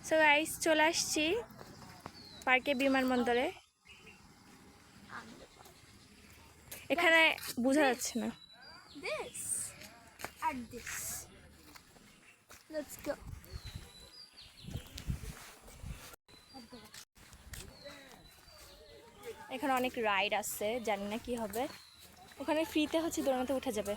So guys চলে আসছি পার্কে বিমানবন্দরে। এখানে বোঝা যাচ্ছে না। This and this. Let's go. এখানে অনেক রাইড আছে, জানি না কি হবে। ওখানে ফ্রিতে হচ্ছে দোলনাতে উঠা যাবে।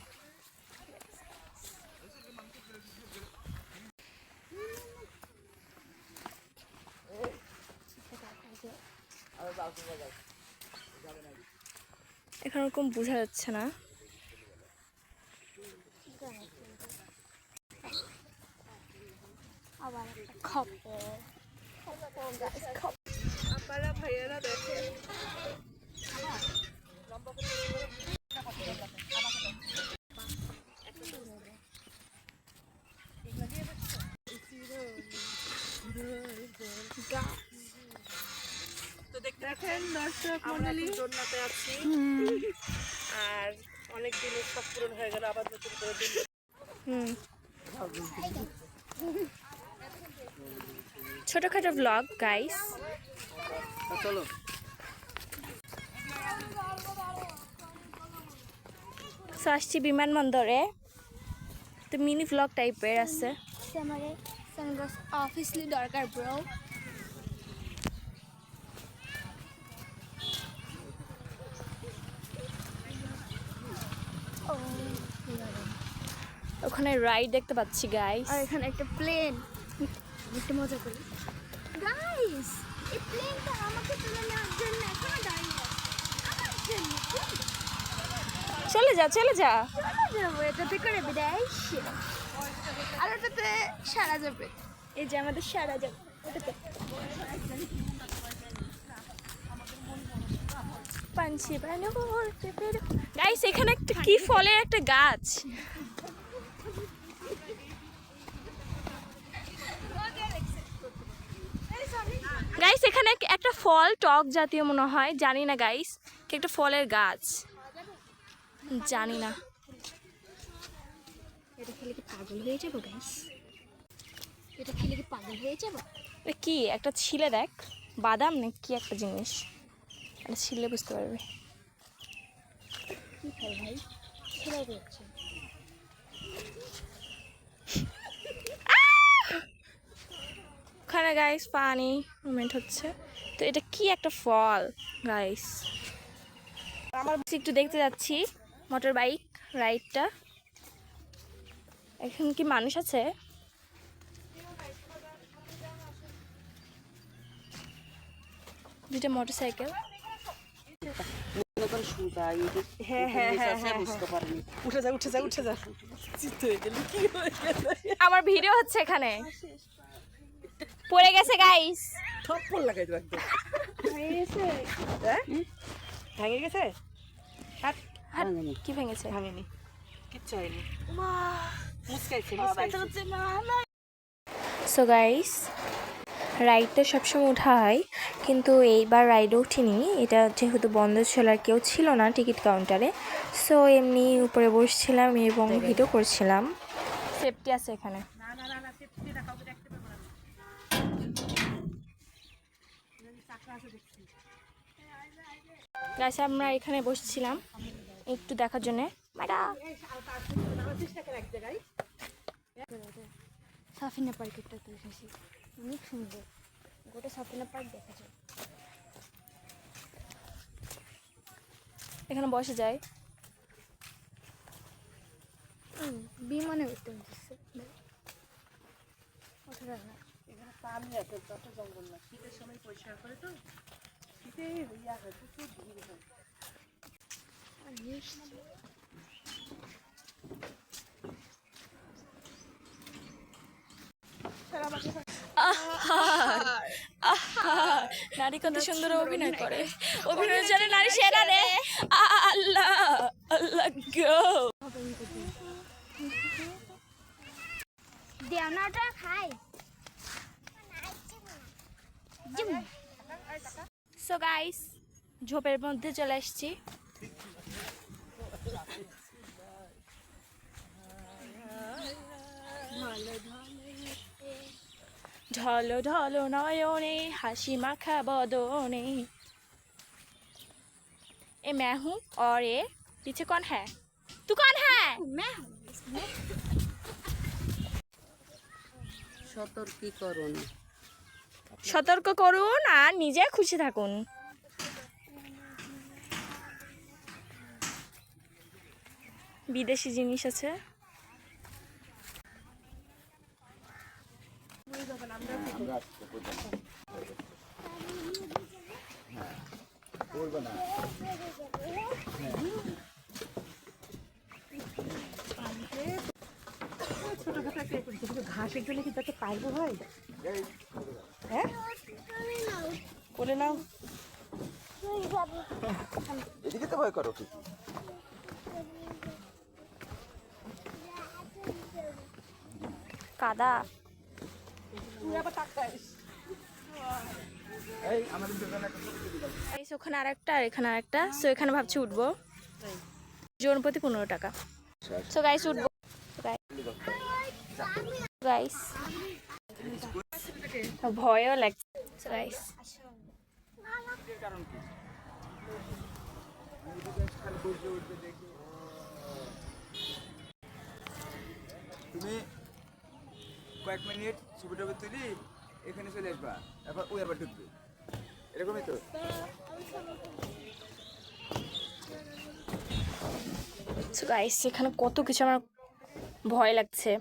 এখানে ওরকম বোঝা যাচ্ছে না। আবার একটা খবর আপনারা ভাইয়েরা দেখেন তো দেখেন দর্শক মণ্ডলী জন্নাতে আছি আর অনেক দিনের সব পূরণ হয়ে গেল, আবার নতুন করে দিন। ছোটখাটো ব্লগ গাইস। চলো আসছি বিমানবন্দরে, তো মিনি ব্লগ টাইপের আছে। আমার সানগ্লাস অফিসলি দরকার ব্রো। ওখানে রাইড দেখতে পাচ্ছি গাইস। আর এখানে একটা প্লেন, একটু মজা করি গাইস। এই প্লেনটা আমাকে তুলে নেওয়ার জন্য এখনো দাঁড়িয়ে আছে আমার জন্য। চলে যা চলে যা। চলে যাবো এটাতে করে বিদায়, আর ওটাতে সারা যাবে। এই যে আমাদের সারা যাবে ওটাতে। পাঞ্চি বানাবো গাইস। এখানে একটা কি ফলের একটা গাছ। গাইস এখানে একটা ফল, টক জাতীয় মনে হয়, জানি না গাইস। কি একটা ফলের গাছ, জানি না। এটা খেলে কি পাগল হয়ে যাবো গাইস? এটা খেলে কি পাগল হয়ে যাবো? এটা কি একটা ছিলে দেখ, বাদাম না কি একটা জিনিস, এটা ছিলে বুঝতে পারবে। কি খাই ভাই, ছেড়ে দিচ্ছে। ওখানে গাইস পানি মুভমেন্ট হচ্ছে। তো এটা কি একটা ফল গাইস। আমার একটু দেখতে যাচ্ছি মোটর বাইক রাইডটা। এখন কি মানুষ আছে? দুইটা মোটরসাইকেল। আমার ভিডিও হচ্ছে এখানে, পড়ে গেছে গাইস। থপ্পড় লাগাই দেব একদম। ভেঙে গেছে? কি ভেঙেছে? ভাঙেনি, কিচ্ছু হয়নি। মুচকাইছে মুচকাইছে। সো গাইস রাইডটা সবসময় ওঠা হয়, কিন্তু এইবার রাইডে উঠিনি। এটা যেহেতু বন্ধ ছিল আর কেউ ছিল না টিকিট কাউন্টারে, সো এমনি উপরে বসছিলাম এবং ভিডিও করছিলাম। সেফটি আছে এখানে। গাইস আমরা এখানে বসছিলাম একটু দেখার জন্য। সাফিনা পার্কেরটা তো এসেছি, অনেক সুন্দর। গোটা সাফিনা পার্ক দেখা যায়। এখানে বসে যায়। বিমানে উঠতে হচ্ছে, ওঠা যায় না। এখানে পানি আছে, যত জঙ্গল না। শীতের সময় পরিষ্কার করে তো, শীতে ইয়া হয়, প্রচুর ভিড় হয়। নারী কত সুন্দর অভিনয় করে, অভিনয় জানে নারী সেরা রে। আল্লাহ আল্লাহ গো। দেওনাটা খাই। সো গাইস ঝোপের মধ্যে চলে আসছি। ঢলো ঢলো নয়নে হাসি মাখা बदने ए मैं हूँ और ये पीछे कौन है तू कौन है मैं हूँ इसमें। সতর্কীকরণ। সতর্ক করুন আর নিজে খুশি থাকুন। বিদেশি জিনিস আছে। ছোটখাটো একটা ঘাসের জন্য কি তাকে পারবো ভাই? হ্যাঁ বলে নাও। এদিকে তো ভয় করো কি? কাদা তুই আবার তাকাইস। এই আমাদের দোকানে একটা ছবি তুলে দাও। গাইস ওখানে আরেকটা আর এখানে আরেকটা। সো এখানে ভাবছি উঠবো জন প্রতি 15 টাকা। সো গাইস উঠবো গাইস ভয়ও লাগছে। সো গাইস কারণ কি? খালি বসে উঠতে দেখি। তুমি কয়েক মিনিট ছবি টবি তুলি এখানে চলে আসবা, এবার ওই আবার ঢুকবে, এরকমই তো। সো গাইস এখানে কত কিছু আমার ভয় লাগছে।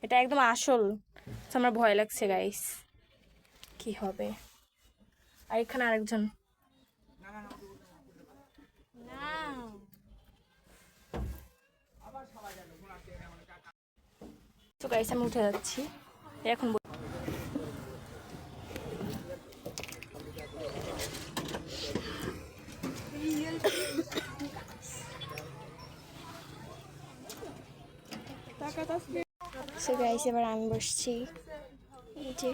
এটা একদম আসল। So, আমার ভয় লাগছে গাইস কি হবে। আর এখানে আরেকজন তো গাইস আমি উঠে যাচ্ছি এখন। সো গাইস এবার আমি বসছি এই যে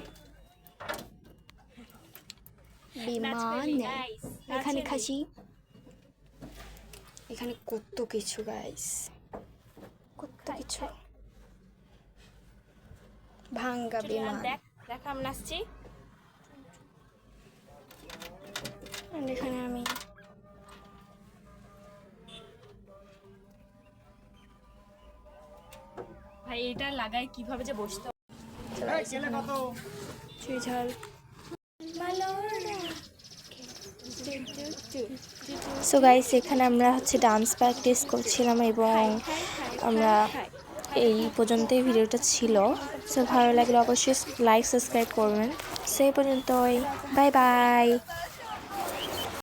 বিমান এখানে খাসি। এখানে কত কিছু গাইস, কত কিছু। ভাঙ্গা বিমান দেখ আমি নাচছি। এখানে আমি ভাই এটা লাগাই কিভাবে যে বসতে চুইঝাল। সো গাইস এখানে আমরা হচ্ছে ডান্স প্র্যাকটিস করছিলাম এবং আমরা এই পর্যন্তই ভিডিওটা ছিল। সো ভালো লাগলে অবশ্যই লাইক সাবস্ক্রাইব করবেন। সেই পর্যন্তই, বাই বাই।